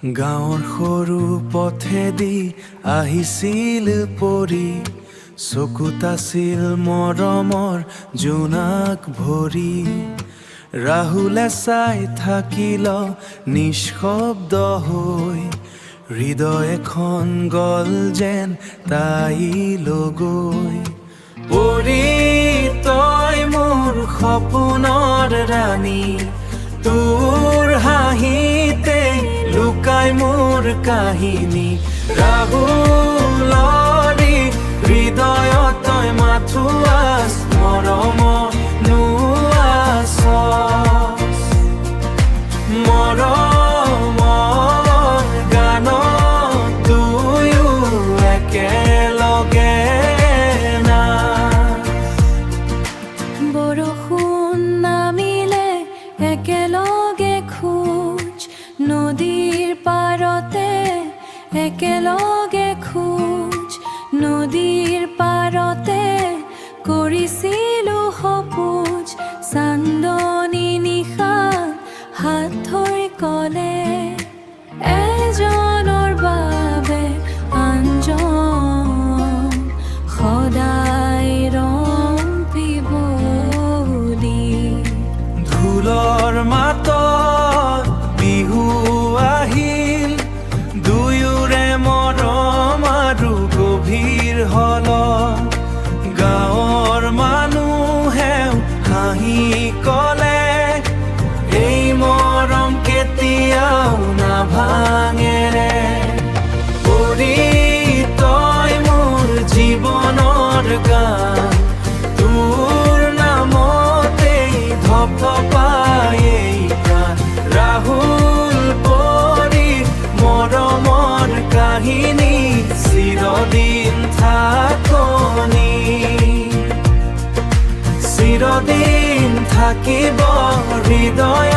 গাঁৱৰ সৰু পথেদি আহিছিল পৰি, চকুত আছিল মৰমৰ জোনাক ভৰি। ৰাহুলে চাই থাকিল নিঃশব্দ হৈ, হৃদয় এখন গল যেন তাইলৈ। পৰি তই মোৰ সপোনৰ ৰাণী, তোৰ হাঁহিতে লুকাই মোৰ কাহিনী। ৰাহুলৰি হৃদয়ত তই মাথোৱাছ, মৰম নুৱাছ, মৰমৰ গানত দুয়ো একেলগে নাচ। বৰষুণ নামিলে একেলগে খোজ, নদীৰ পাৰতে একেলগে খোজ, নদীৰ পাৰতে কৰিছিলো সপোজ। চান্দনী নিশাত হাত ধৰি ক'লে, এজনৰ বাবে আনজন সদায় ৰম্পিব বুলি। ঢোলৰ মাতত বিহু আহিল, দুয়োৰে মৰম আৰু গভীৰ হল। গাঁৱৰ মানুহেও হাঁহি ক'লে, এই মৰম কেতিয়াও নাভাঙেৰে। পৰি তই মোৰ জীৱনৰ গান, তোৰ নামতেই ধপধপাই এই প্ৰাণ। ৰাহুল পৰি মৰমৰ কাহিনী চিৰদিন থাকনি, চিৰদিন থাকিব হৃদয়